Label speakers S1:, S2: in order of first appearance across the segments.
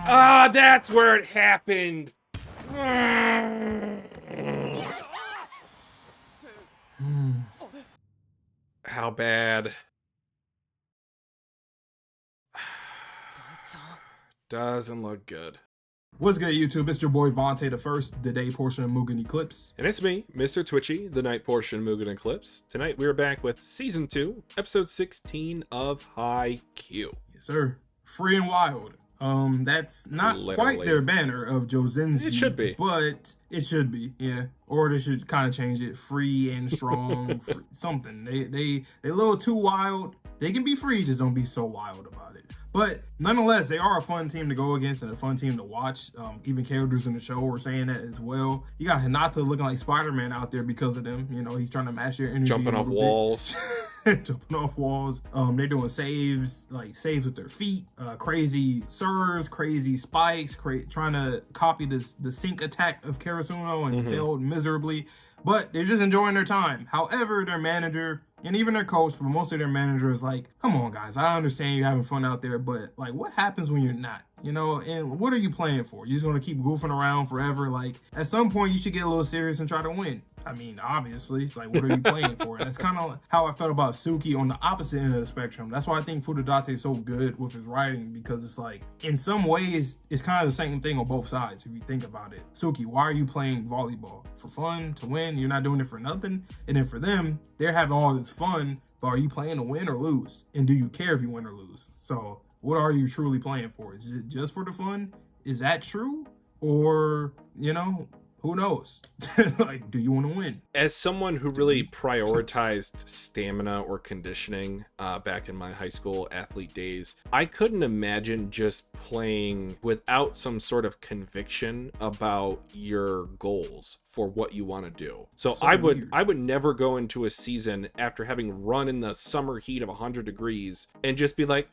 S1: Ah, that's where it happened. How bad? Doesn't look good.
S2: What's good, YouTube? It's your boy Vontae the First, the day portion of Mugen Eclipse.
S1: And it's me, Mr. Twitchy, the night portion of Mugen Eclipse. Tonight we are back with Season 2, Episode 16 of Haikyuu.
S2: Yes, sir. Free and Wild. That's not quite their banner of Johzenji.
S1: It should be.
S2: But it should be, yeah. Or they should kind of change it. Free and strong. Something. They a little too wild. They can be free, just don't be so wild about it. But nonetheless, they are a fun team to go against and a fun team to watch. Even characters in the show were saying that as well. You got Hinata looking like Spider-Man out there because of them. You know, he's trying to match their energy.
S1: Jumping off walls.
S2: Jumping off walls. They're doing saves, like saves with their feet. Crazy serves, crazy spikes, trying to copy the sync attack of Karasuno and failed miserably. But they're just enjoying their time. However, their manager and even their coach, but most of their manager is like, come on, guys, I understand you're having fun out there, but like, what happens when you're not? You know, and what are you playing for? You're just going to keep goofing around forever? Like, at some point, you should get a little serious and try to win. I mean, obviously, it's like, what are you playing for? And that's kind of how I felt about Suki on the opposite end of the spectrum. That's why I think Furudate is so good with his writing, because it's like, in some ways, it's kind of the same thing on both sides, if you think about it. Suki, why are you playing volleyball? For fun, to win? You're not doing it for nothing? And then for them, they're having all this fun, but are you playing to win or lose? And do you care if you win or lose? So what are you truly playing for? Is it just for the fun? Is that true? Or, you know, who knows? Like, do you want to win?
S1: As someone who really prioritized stamina or conditioning back in my high school athlete days, I couldn't imagine just playing without some sort of conviction about your goals for what you want to do. So I would never go into a season after having run in the summer heat of 100 degrees and just be like,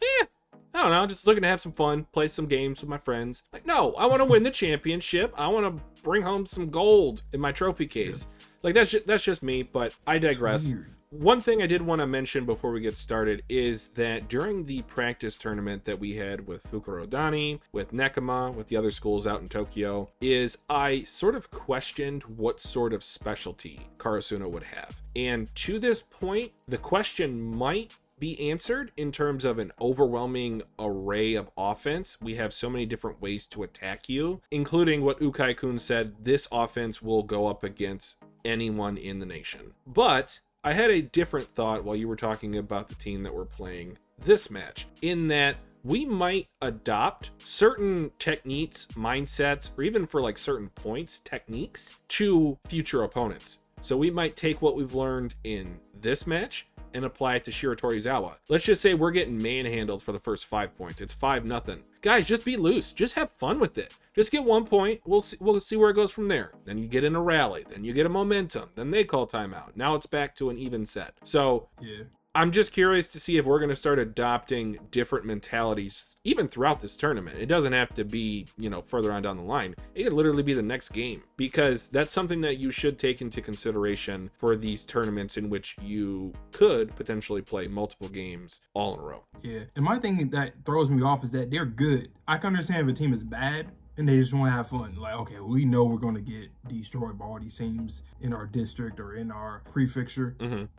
S1: I don't know, just looking to have some fun, play some games with my friends. Like, no, I want to win the championship. I want to bring home some gold in my trophy case. Like, that's just me, but I digress. One thing I did want to mention before we get started is that during the practice tournament that we had with Fukurodani, with Nekama, with the other schools out in Tokyo, is I sort of questioned what sort of specialty Karasuno would have. And to this point, the question might be answered in terms of an overwhelming array of offense. We have so many different ways to attack you, including what Ukai-kun said, this offense will go up against anyone in the nation. But I had a different thought while you were talking about the team that we're playing this match, in that we might adopt certain techniques, mindsets, or even for like certain points, techniques to future opponents. So we might take what we've learned in this match and apply it to Shiratorizawa. Let's just say we're getting manhandled for the first 5 points. It's 5-0. Guys, just be loose. Just have fun with it. Just get 1 point. We'll see where it goes from there. Then you get in a rally. Then you get a momentum. Then they call timeout. Now it's back to an even set. So
S2: yeah.
S1: I'm just curious to see if we're going to start adopting different mentalities even throughout this tournament. It doesn't have to be, you know, further on down the line. It could literally be the next game, because that's something that you should take into consideration for these tournaments in which you could potentially play multiple games all in a row.
S2: Yeah, and my thing that throws me off is that they're good. I can understand if a team is bad and they just want to have fun. Like, okay, we know we're going to get destroyed by all these teams in our district or in our prefecture,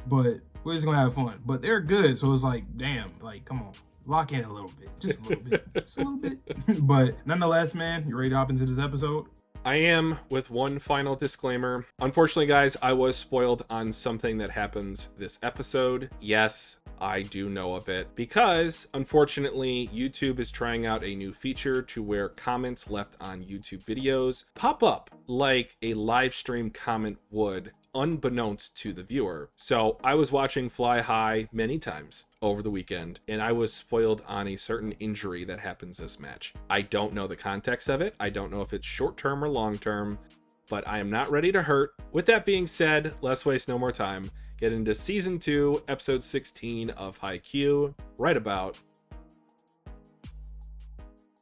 S2: but we're just going to have fun. But they're good, so it's like, damn, like, come on. Lock in a little bit. Just a little bit. Just a little bit. But nonetheless, man, you ready to hop into this episode?
S1: I am, with one final disclaimer. Unfortunately, guys, I was spoiled on something that happens this episode. Yes, I do know of it, because unfortunately YouTube is trying out a new feature to where comments left on YouTube videos pop up like a live stream comment would, unbeknownst to the viewer. So I was watching Fly High many times over the weekend, and I was spoiled on a certain injury that happens this match. I don't know the context of it. I don't know if it's short-term or long-term, but I am not ready to hurt. With that being said, let's waste no more time. Get into Season 2, Episode 16 of Haikyuu right about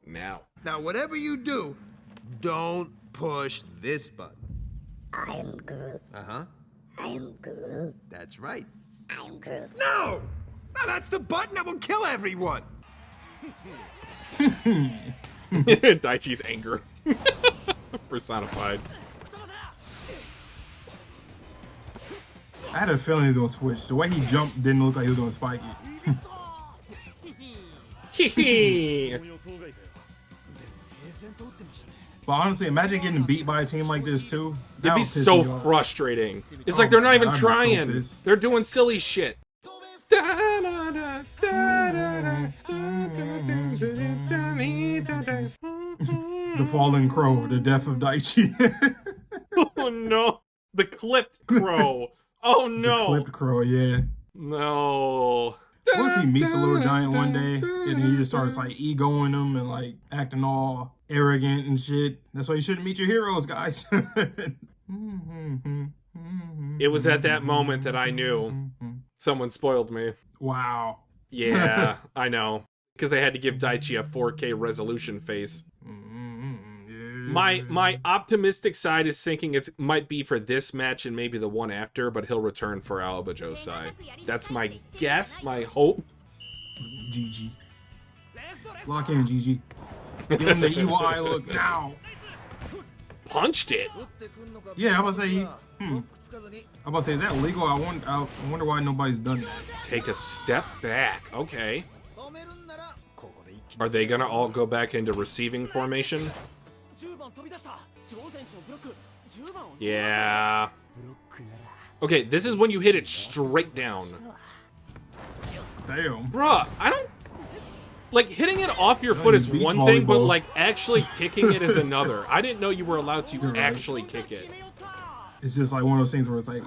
S1: now.
S3: Now, whatever you do, don't push this button.
S4: I am Groot.
S3: Uh-huh.
S4: I am Groot.
S3: That's right.
S4: I am Groot.
S3: No! No, that's the button that will kill everyone!
S1: Daichi's anger. Personified.
S2: I had a feeling he was gonna switch. The way he jumped didn't look like he was gonna spike it. But honestly, imagine getting beat by a team like this too.
S1: It'd be so frustrating. It's like they're not even trying. They're doing silly shit. The
S2: fallen crow, the death of Daichi.
S1: Oh no. The clipped crow. Oh no.
S2: The clipped crow, yeah.
S1: No.
S2: What if he meets the little giant one day and he just starts like egoing them and like acting all arrogant and shit? That's why you shouldn't meet your heroes, guys.
S1: It was at that moment that I knew someone spoiled me.
S2: Wow.
S1: Yeah, I know. Because I had to give Daichi a 4K resolution face. My optimistic side is thinking it might be for this match and maybe the one after, but he'll return for Aoba Johsai. That's my guess, my hope.
S2: GG. Lock in, GG. Give him the evil eye look now.
S1: Punched it.
S2: Yeah, I'm about to say. I'm about to say, is that legal? I wonder why nobody's done that.
S1: Take a step back. Okay. Are they gonna all go back into receiving formation? Yeah. Okay, this is when you hit it straight down.
S2: Damn.
S1: Bruh, I don't... Like, hitting it off your foot is one thing, but, like, actually kicking it is another. I didn't know you were allowed to actually kick it.
S2: It's just like one of those things where it's like,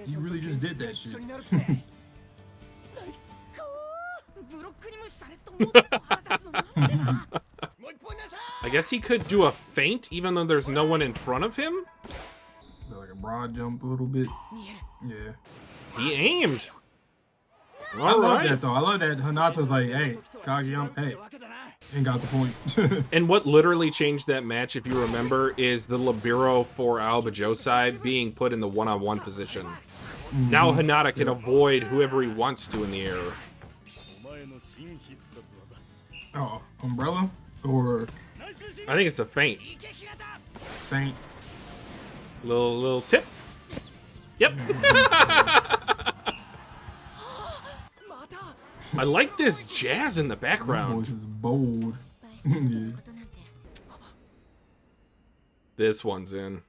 S2: you really just did that shit.
S1: I guess he could do a feint even though there's no one in front of him?
S2: Like a broad jump a little bit. Yeah.
S1: He aimed.
S2: I love that though. I love that Hinata's like, hey, Kageyama, hey. And got the point.
S1: And what literally changed that match, if you remember, is the libero for Aoba Johsai being put in the one-on-one position. Now Hinata can avoid whoever he wants to in the air.
S2: Oh, umbrella? Or...
S1: I think it's a feint.
S2: Feint.
S1: Little tip. Yep. I like this jazz in the background.
S2: Voice is bold. Yeah.
S1: This one's in.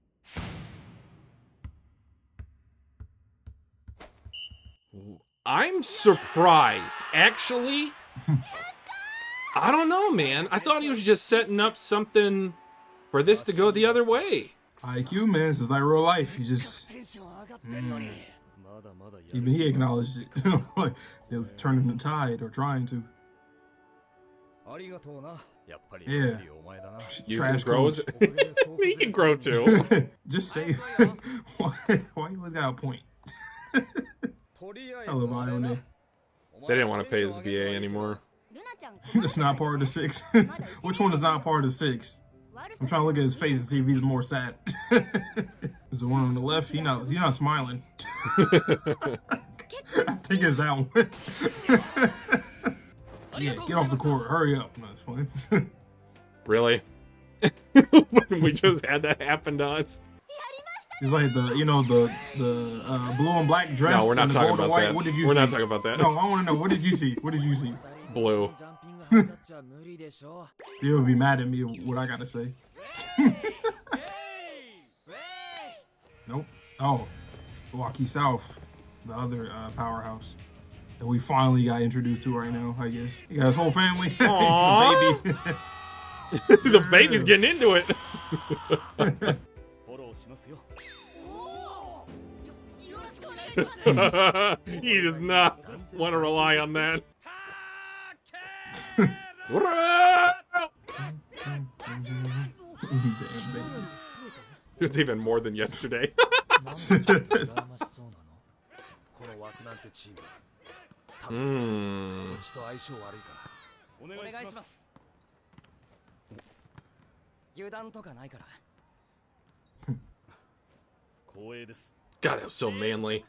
S1: I'm surprised. Actually, I don't know, man. I thought he was just setting up something for this to go the other way.
S2: IQ, man, this is like real life. He just... Even he acknowledged it. Like, it was turning the tide, or trying to. Yeah.
S1: You
S2: Trash
S1: can grow. He can grow too.
S2: Just say... why you always got a point? I love Ione.
S1: They didn't want to pay his VA anymore.
S2: It's not part of the 6. Which one is not part of the 6? I'm trying to look at his face and see if he's more sad. Is the one on the left? He's not smiling. I think it's that one. Yeah, get off the court. Hurry up. No, it's fine.
S1: Really? We just had that happen to us.
S2: It's like the blue and black dress.
S1: No, we're not
S2: and the
S1: talking
S2: gold and
S1: about
S2: white.
S1: that.
S2: What did you
S1: We're
S2: see?
S1: not talking about that.
S2: No, I want to know. What did you see? What did you see?
S1: Blue.
S2: You'll be mad at me what I gotta say. Nope. Oh, Waku South, the other powerhouse that we finally got introduced to right now. I guess he got his whole family. The baby.
S1: The baby's getting into it. He does not want to rely on that. There's even more than yesterday. God, that was so manly.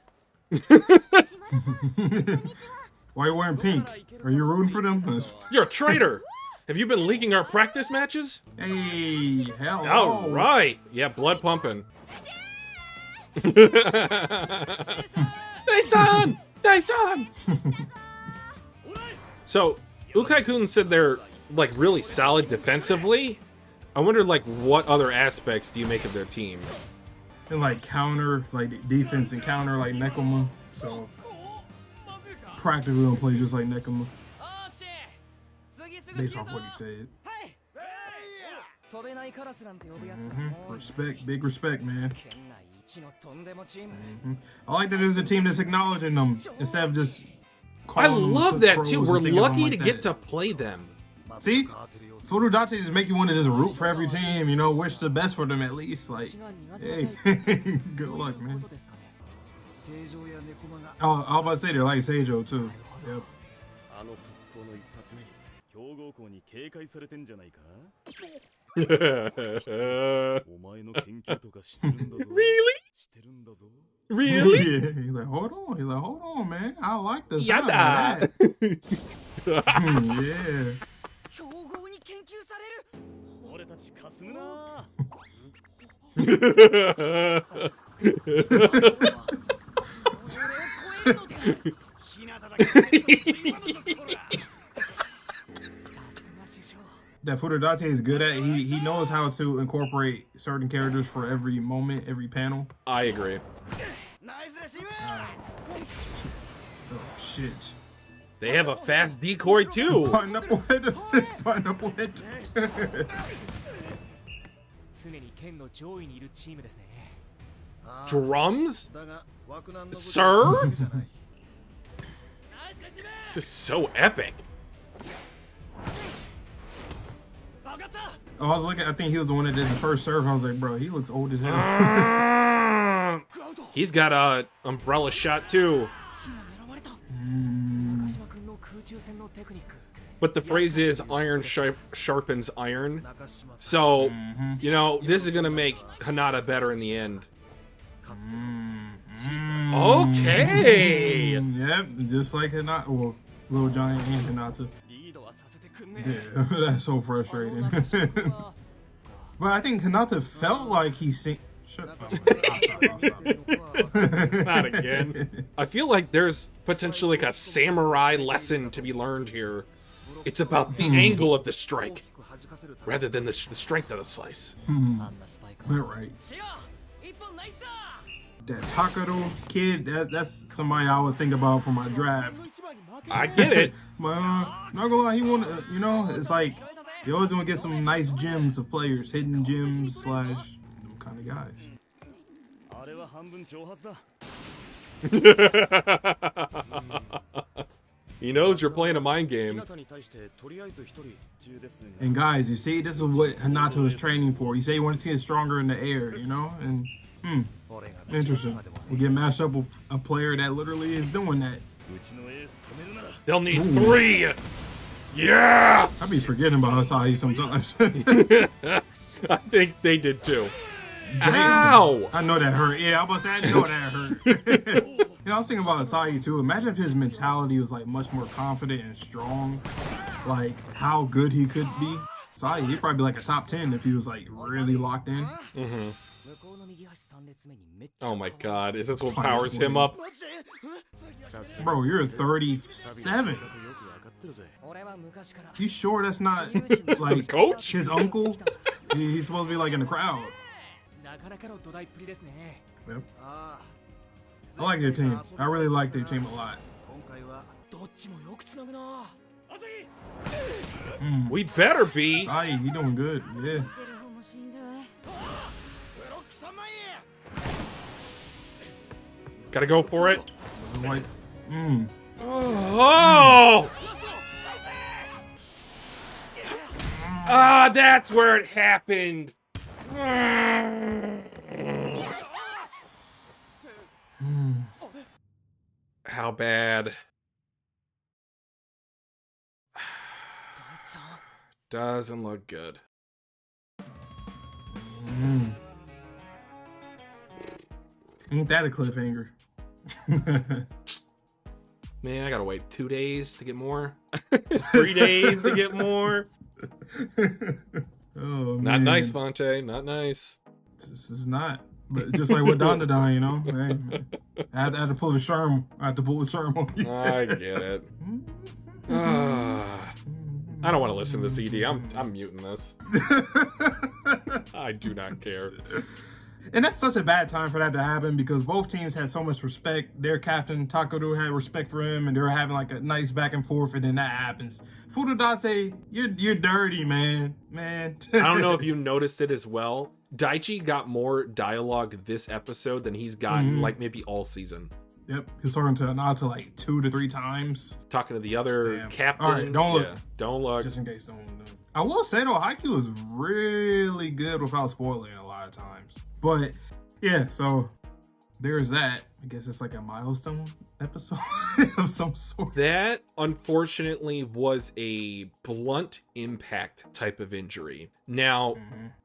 S2: Why are you wearing pink? Are you rooting for them?
S1: You're a traitor. Have you been leaking our practice matches?
S2: Hey, hell
S1: All
S2: no.
S1: right. Yeah, blood pumping. Nice-san! Nice-san! So, Ukai-kun said they're, like, really solid defensively. I wonder, like, what other aspects do you make of their team?
S2: And like counter, like defense and counter like Nekoma. So practically don't play just like Nekoma. Based off what he said. Respect, big respect, man. I like that there's a team that's acknowledging them instead of just
S1: I
S2: calling them
S1: love that, too.
S2: pros
S1: We're
S2: and thinking of them
S1: lucky
S2: like
S1: to
S2: that.
S1: get to play them.
S2: See? Furudate just make you want to just root for every team, you know, wish the best for them at least. Like, hey, good luck, man. Oh, I was about to say they're like Seijo too. Yep.
S1: Really? Really?
S2: Yeah, he's like, hold on. He's like, hold on, man. I like the sound
S1: Yada!
S2: of that. Yeah. That Furudate is good at. He knows how to incorporate certain characters for every moment, every panel.
S1: I agree.
S2: Oh shit.
S1: They have a fast decoy, too.
S2: Pineapple head. Pineapple head.
S1: Drums? Sir? This is so epic.
S2: Oh, I was looking. I think he was the one that did the first serve. I was like, bro, he looks old as hell.
S1: He's got a umbrella shot too. But the phrase is iron sharpens iron. So, you know, this is going to make Hinata better in the end. Okay.
S2: Yep, just like Hinata. Well, Little Giant and Hinata. Yeah, that's so frustrating. But I think Hinata felt like he Shut up. I'll stop.
S1: Not again. I feel like there's potentially like a samurai lesson to be learned here. It's about the angle of the strike rather than the strength of the slice.
S2: All right. That Takaro kid, that's somebody I would think about for my draft.
S1: I get it.
S2: But not gonna lie, he wanna, you know, it's like you always want to get some nice gems of players, hidden gems / them kind of guys.
S1: He knows you're playing a mind game.
S2: And guys, you see, this is what Hinata is training for. He said he wanted to get stronger in the air, you know, and interesting. We get matched up with a player that literally is doing that.
S1: They'll need 3. Yes!
S2: I be forgetting about Asahi sometimes.
S1: I think they did too. Ow!
S2: I know that hurt. Yeah, I was about to say, I know that hurt. Yeah, I was thinking about Asahi too. Imagine if his mentality was like much more confident and strong. Like how good he could be. Asahi, he'd probably be like a top 10 if he was like really locked in.
S1: Mm-hmm. Oh my god, is this what powers him up?
S2: Bro, you're 37. You sure that's not like
S1: coach?
S2: his uncle? He's supposed to be like in the crowd. Yep. I like their team. I really like their team a lot.
S1: We better be.
S2: Asahi, he doing good. Yeah.
S1: Gotta go for it.
S2: Like,
S1: Oh! Ah, that's where it happened. How bad? Doesn't look good.
S2: Ain't that a cliffhanger?
S1: Man, I gotta wait 2 days to get more. 3 days to get more.
S2: Oh,
S1: Not
S2: man.
S1: nice, Vontae. Not nice.
S2: This is not. But just like with Dandadan, you know, hey, I had to pull the charm. I had to pull the charm on you.
S1: I get it. I don't want to listen to this ED. I'm muting this. I do not care.
S2: And that's such a bad time for that to happen because both teams had so much respect. Their captain, Takeru, had respect for him, and they were having like a nice back and forth, and then that happens. Furudate, you're dirty, man. Man.
S1: I don't know if you noticed it as well. Daichi got more dialogue this episode than he's gotten like maybe all season.
S2: Yep, he was talking to Anata like 2 to 3 times.
S1: Talking to the other captain.
S2: All right, don't look.
S1: Yeah, don't look.
S2: Just in case, don't. I will say though, Haikyuu is really good without spoiling a lot of times. But yeah, so there's that. I guess it's like a milestone episode of some sort.
S1: That unfortunately was a blunt impact type of injury. Now,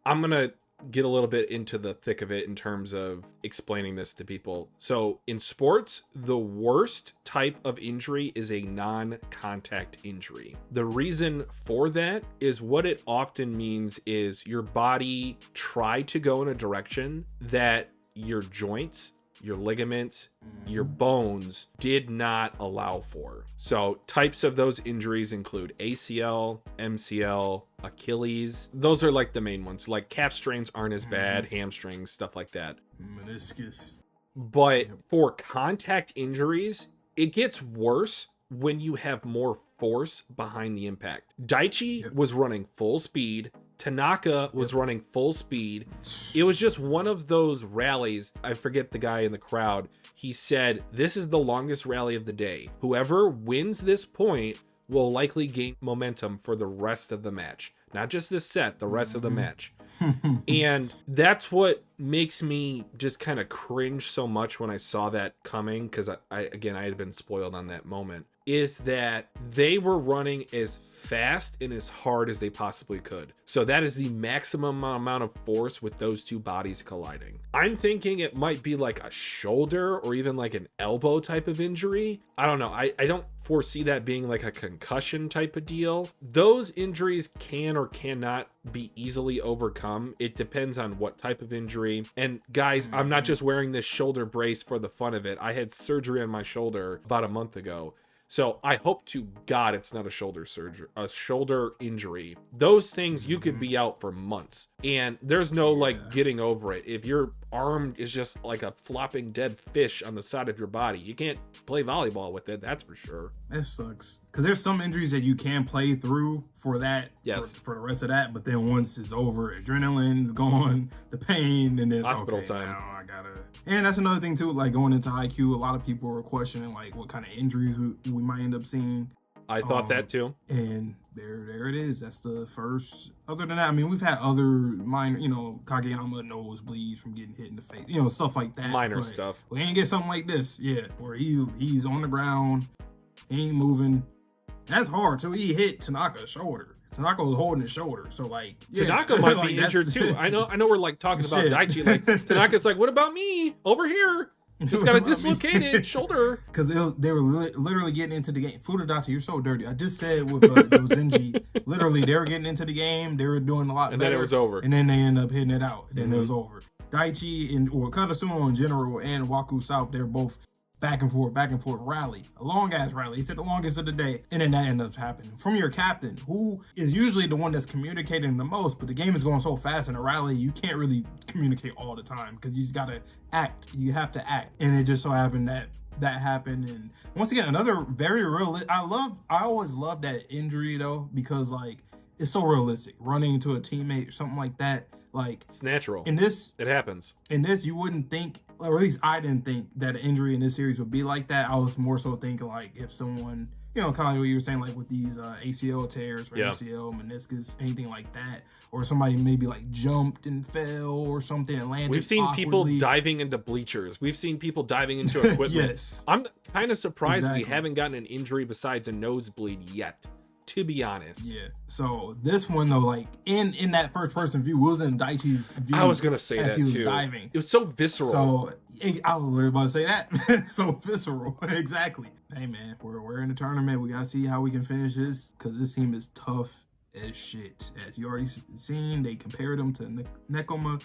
S1: I'm gonna get a little bit into the thick of it in terms of explaining this to people. So in sports, the worst type of injury is a non-contact injury. The reason for that is what it often means is your body tried to go in a direction that your joints, your ligaments, your bones did not allow for. So types of those injuries include ACL, MCL, Achilles. Those are like the main ones. Like calf strains aren't as bad, hamstrings, stuff like that.
S2: Meniscus.
S1: But for contact injuries, it gets worse when you have more force behind the impact. Daichi was running full speed. Tanaka was running full speed. It was just one of those rallies. I forget the guy in the crowd. He said, this is the longest rally of the day. Whoever wins this point will likely gain momentum for the rest of the match. Not just this set, the rest of the match. And that's what makes me just kind of cringe so much when I saw that coming, because I had been spoiled on that moment, is that they were running as fast and as hard as they possibly could. So that is the maximum amount of force with those two bodies colliding. I'm thinking it might be like a shoulder or even like an elbow type of injury. I don't know. I don't foresee that being like a concussion type of deal. Those injuries can or cannot be easily overcome. It depends on what type of injury. And guys, I'm not just wearing this shoulder brace for the fun of it. I had surgery on my shoulder about a month ago. So I hope to God it's not a shoulder injury. Those things you could be out for months and there's no like getting over it. If your arm is just like a flopping dead fish on the side of your body, you can't play volleyball with it. That's for sure.
S2: That sucks. Because there's some injuries that you can play through for that, for the rest of that. But then once it's over, adrenaline's gone, the pain, and then
S1: hospital time.
S2: Now I gotta. And that's another thing too. Like going into Haikyuu, a lot of people were questioning like what kind of injuries we might end up seeing.
S1: I thought that too.
S2: And there it is. That's the first. Other than that, I mean, we've had other minor, Kageyama nosebleeds from getting hit in the face, stuff like that.
S1: Minor stuff.
S2: We ain't get something like this, where he's on the ground, he ain't moving. That's hard. So he hit Tanaka's shoulder. Tanaka was holding his shoulder, so like
S1: Tanaka might be injured too. I know we're like talking about Daichi. Like Tanaka's like, what about me over here? Just got a dislocated shoulder.
S2: Because they were literally getting into the game. Furudate, you're so dirty. I just said with Johzenji, literally they were getting into the game. They were doing a lot better.
S1: And then it was over.
S2: And then they end up hitting it out. And then it was over. Daichi or Karasuno in general and Waku South, they're both back and forth rally. A long ass rally. He said the longest of the day. And then that ends up happening. From your captain, who is usually the one that's communicating the most, but the game is going so fast in a rally, you can't really communicate all the time because you just gotta act. You have to act. And it just so happened that happened. And once again, another very real. I always love that injury though, because like it's so realistic. Running into a teammate or something like that. Like
S1: it's natural.
S2: In this,
S1: it happens.
S2: In this, you wouldn't think, or at least I didn't think that an injury in this series would be like that. I was more so thinking like if someone, kind of what you were saying, like with these ACL tears or ACL, meniscus, anything like that, or somebody maybe like jumped and fell or something and landed.
S1: We've seen
S2: awkwardly.
S1: people diving into bleachers. We've seen people diving into equipment.
S2: Yes.
S1: I'm kind of surprised we haven't gotten an injury besides a nosebleed yet, to be honest.
S2: Yeah. So this one though, like in that first person view, wasn't Daichi's view.
S1: I was gonna say that
S2: he was
S1: too.
S2: Diving.
S1: It was so visceral.
S2: So I was literally about to say that. So visceral. Exactly. Hey man, we're in the tournament. We gotta see how we can finish this because this team is tough as shit. As you already seen, they compared them to Nekoma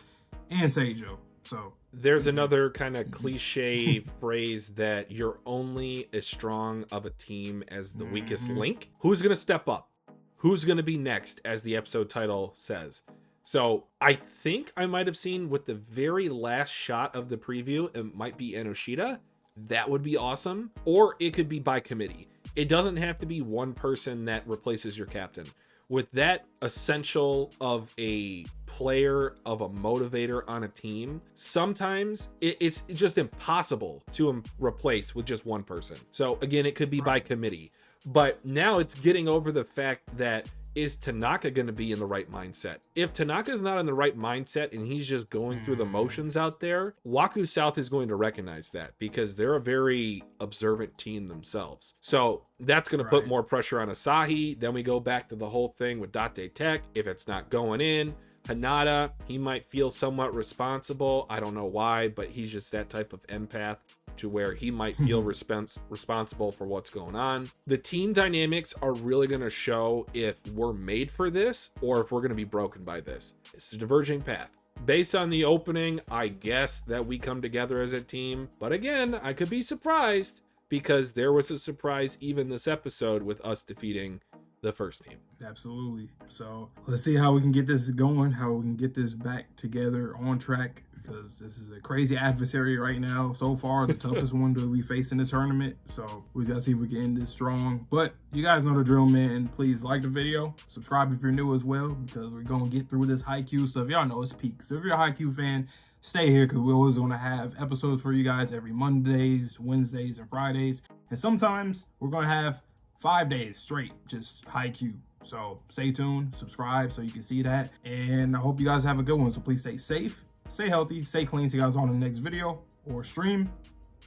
S2: and Seijo. So
S1: there's another kind of cliche phrase that you're only as strong of a team as the weakest link. Who's going to step up? Who's going to be next, as the episode title says? So I think I might have seen with the very last shot of the preview, it might be Enoshita. That would be awesome. Or it could be by committee. It doesn't have to be one person that replaces your captain. With that essential of a player, of a motivator on a team, sometimes it's just impossible to replace with just one person. So again, it could be by committee. But now it's getting over the fact that, is Tanaka going to be in the right mindset? If Tanaka's not in the right mindset and he's just going through the motions out there, Waku South is going to recognize that, because they're a very observant team themselves. So that's going to put more pressure on Asahi. Then we go back to the whole thing with Date Tech. If it's not going in, Hanada, he might feel somewhat responsible. I don't know why, but he's just that type of empath to where he might feel responsible for what's going on. The team dynamics are really going to show if we're made for this or if we're going to be broken by this. It's a diverging path. Based on the opening, I guess that we come together as a team. But again, I could be surprised, because there was a surprise even this episode with us defeating the first team.
S2: Absolutely. So let's see how we can get this going, how we can get this back together on track, because this is a crazy adversary right now. So far, the toughest one that we face in this tournament. So we gotta see if we can end this strong. But you guys know the drill, man. Please like the video, subscribe if you're new as well, because we're gonna get through this Haikyuu stuff. Y'all know it's peak. So if you're a Haikyuu fan, stay here, because we're always gonna have episodes for you guys every Mondays, Wednesdays, and Fridays. And sometimes we're gonna have 5 days straight, just Haikyuu. So stay tuned, subscribe so you can see that. And I hope you guys have a good one. So please stay safe, stay healthy, stay clean. See you guys on the next video or stream.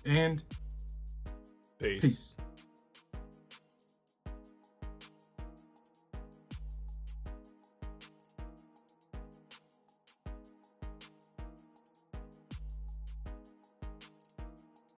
S2: And
S1: Peace.
S2: Peace.